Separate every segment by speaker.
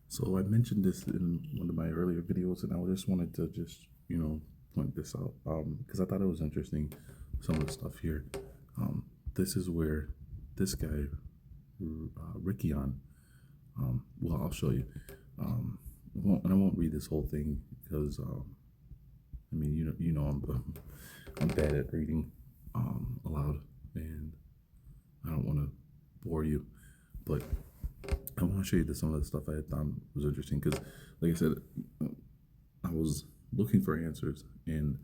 Speaker 1: So I mentioned this in one of my earlier videos, and I just wanted to point this out because I thought it was interesting. Some of the stuff here. This is where this guy, Rikayon. Well, I'll show you. I won't read this whole thing because I mean I'm bad at reading aloud, and I don't want to bore you, but I want to show you some of the stuff I thought was interesting because, like I said, I was looking for answers, and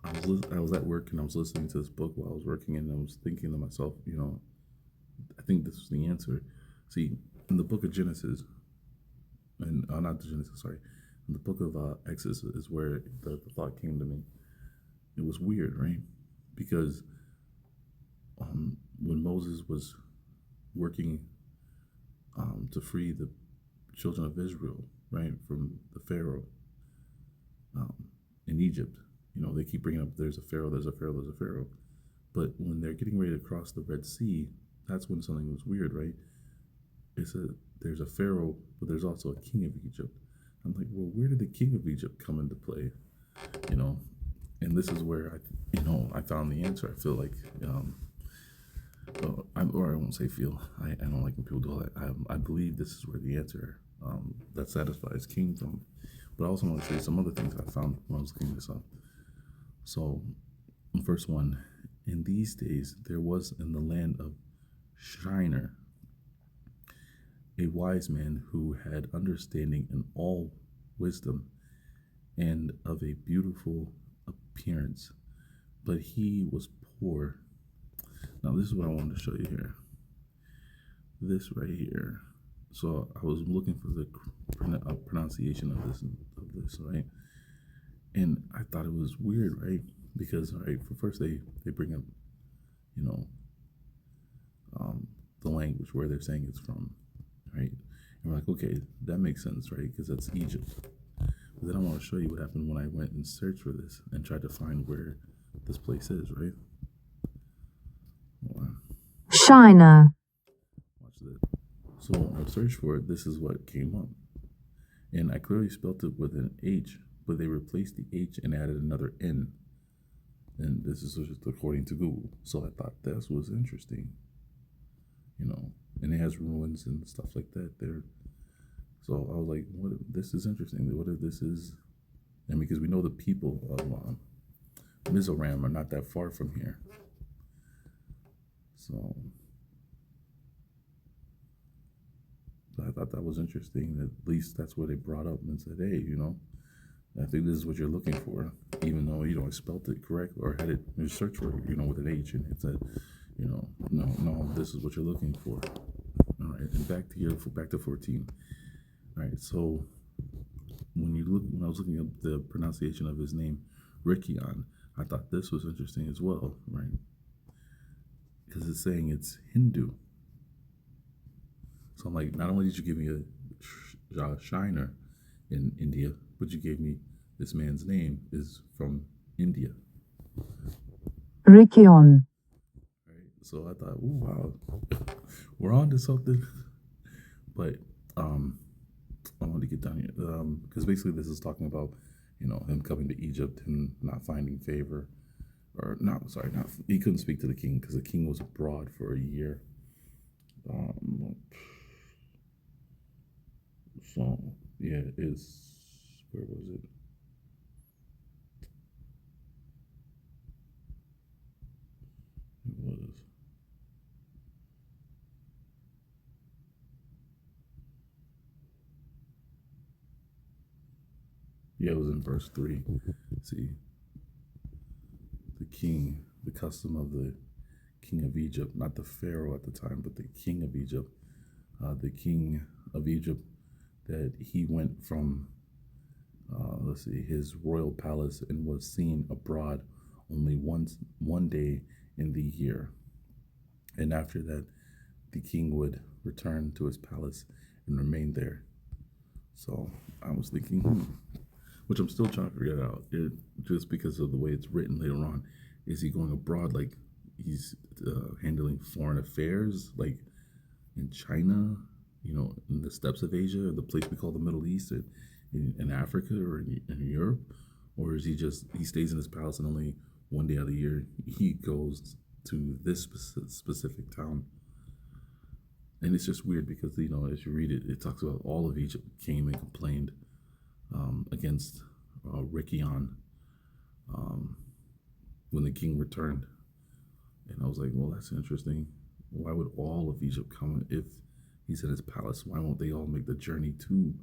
Speaker 1: I was at work and I was listening to this book while I was working, and I was thinking to myself, I think this is the answer. See, in the book of Genesis, and not the Genesis, sorry, in the book of Exodus is where the thought came to me. It was weird, right? Because when Moses was working to free the children of Israel, right, from the Pharaoh um, in Egypt. They keep bringing up there's a Pharaoh, there's a Pharaoh, there's a Pharaoh. But when they're getting ready to cross the Red Sea, that's when something was weird, right? It said there's a Pharaoh, but there's also a king of Egypt. I'm like, well, where did the king of Egypt come into play? You know, and this is where I found the answer. I feel like, or I won't say feel. I don't like when people do that. I believe this is where the answer that satisfies came from. But I also want to say some other things I found when I was looking this up. So, the first one, in these days there was in the land of Shinar a wise man who had understanding in all wisdom and of a beautiful appearance, but he was poor. Now, this is what I wanted to show you here. This right here. So I was looking for the pronunciation of this, right? And I thought it was weird, right? Because, all right, for first they bring up, you know, the language where they're saying it's from, right? And we're like, okay, that makes sense, right? Because that's Egypt. But then I want to show you what happened when I went and searched for this and tried to find where this place is, right? Hold on.
Speaker 2: China,
Speaker 1: Watch this. So when I searched for it, this is what came up. And I clearly spelled it with an H, but they replaced the H and added another N. And this is just according to Google. So I thought this was interesting, and it has ruins and stuff like that there. So I was like, what if this is interesting? What if this is, and because we know the people of Mizoram are not that far from here. So I thought that was interesting. At least that's what they brought up and said, hey, I think this is what you're looking for, even though I spelt it correct or had it search for it, with an H, and it said, no, this is what you're looking for. All right, and back to 14. All right, so when I was looking up the pronunciation of his name, Rikayon, I thought this was interesting as well, right? Because it's saying it's Hindu. So I'm like, not only did you give me a shiner in India, but you gave me this man's name is from India.
Speaker 2: Rikayon,
Speaker 1: Right? So I thought, ooh, wow, we're on to something. But I wanted to get down here because basically this is talking about him coming to Egypt and not finding favor, or not. Sorry, not he couldn't speak to the king because the king was abroad for a year. So yeah, it's where was it? It was it was in verse 3. See, the custom of the king of Egypt, not the Pharaoh at the time, but the king of Egypt. The king of Egypt that he went from, let's see, his royal palace and was seen abroad only one day in the year. And after that, the king would return to his palace and remain there. So I was thinking, which I'm still trying to figure out, just because of the way it's written later on. Is he going abroad like he's handling foreign affairs, like in China, in the the steppes of Asia, or the place we call the Middle East, in Africa or in Europe, or is he stays in his palace and only one day out of the year he goes to this specific town? And it's just weird because as you read it, it talks about all of Egypt came and complained against Rikayon when the king returned. And I was like, well, that's interesting. Why would all of Egypt come if he's in his palace? Why won't they all make the journey too?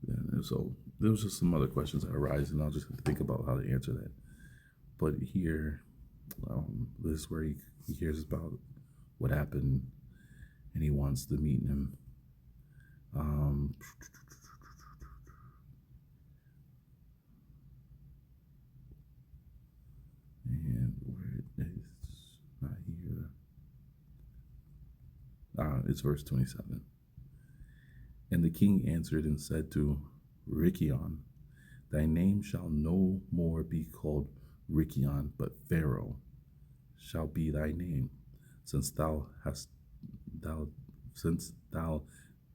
Speaker 1: And so there was just some other questions that arise, and I'll just have to think about how to answer that. But here, this is where he hears about what happened, and he wants to meet him. And where it is, not here. It's verse 27. And the king answered and said to Rikayon, thy name shall no more be called Rikayon, but Pharaoh shall be thy name, since thou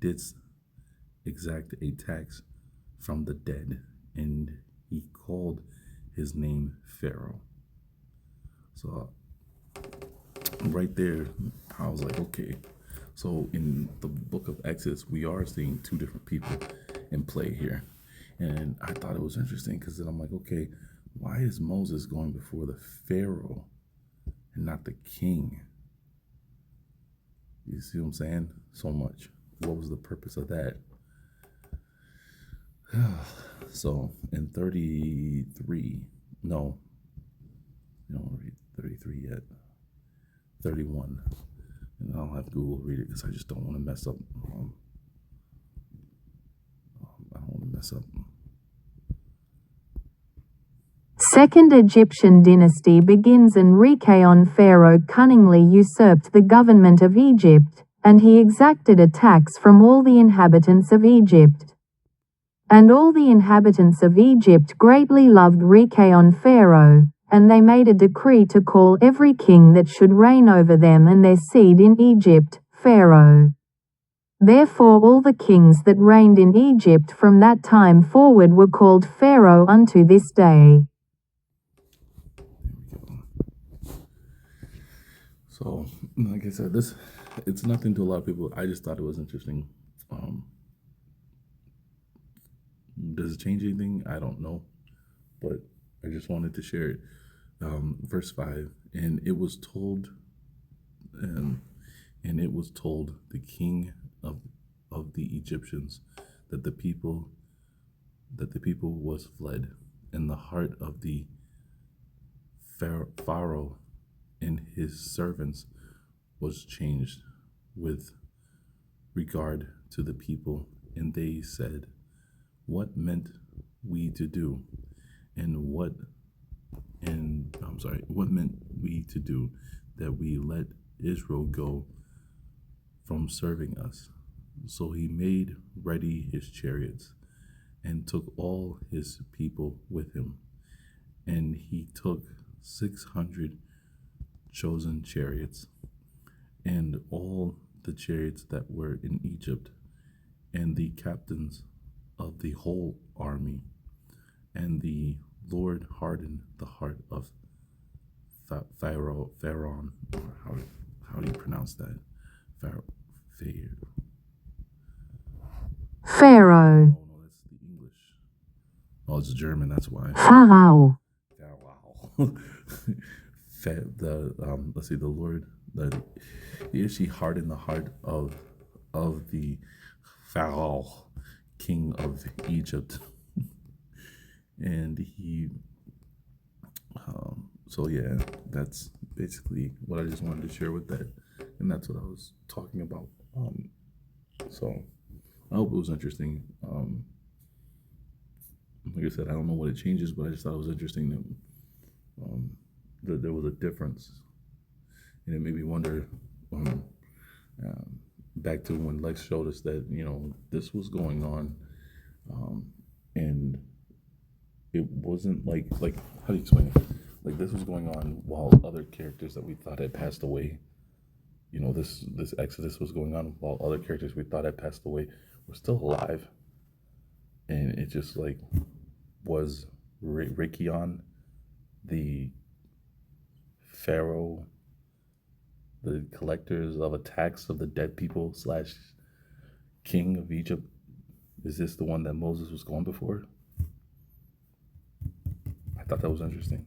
Speaker 1: didst exact a tax from the dead. And he called his name Pharaoh. So right there, I was like, okay. So in the book of Exodus, we are seeing two different people in play here. And I thought it was interesting because then I'm like, okay, why is Moses going before the Pharaoh and not the king? You see what I'm saying? So much. What was the purpose of that? So in 33, no, you don't read 33 yet. 31. And I don't have Google read it because I just don't want to mess up. I don't want to mess up.
Speaker 2: Second Egyptian dynasty begins, and Rikayon Pharaoh cunningly usurped the government of Egypt, and he exacted a tax from all the inhabitants of Egypt. And all the inhabitants of Egypt greatly loved Rikayon Pharaoh, and they made a decree to call every king that should reign over them and their seed in Egypt, Pharaoh. Therefore all the kings that reigned in Egypt from that time forward were called Pharaoh unto this day.
Speaker 1: So, like I said, it's nothing to a lot of people. I just thought it was interesting. Does it change anything? I don't know, but I just wanted to share it. Verse 5, and it was told the king of the Egyptians that the people was fled, and the heart of the Pharaoh and his servants was changed with regard to the people, and they said, what meant we to do, what meant we to do that we let Israel go from serving us? So he made ready his chariots and took all his people with him, and he took 600 chosen chariots, and all the chariots that were in Egypt, and the captains of the whole army. And the Lord hardened the heart of Pharaoh. How do you pronounce that?
Speaker 2: Pharaoh.
Speaker 1: Oh no, that's the English. Oh, it's German. That's why.
Speaker 2: Pharaoh.
Speaker 1: Let's see. The Lord, she hardened the heart of the Pharaoh, king of Egypt, and he. So yeah, that's basically what I just wanted to share with that, and that's what I was talking about. So I hope it was interesting. Like I said, I don't know what it changes, but I just thought it was interesting that there was a difference, and it made me wonder. Back to when Lex showed us that this was going on, and it wasn't like how do you explain it? Like this was going on while other characters that we thought had passed away you know, this exodus was going on while other characters we thought had passed away were still alive. And it just like was Rikayon, the Pharaoh, the collectors of a tax of the dead people slash king of Egypt. Is this the one that Moses was going before? I thought that was interesting.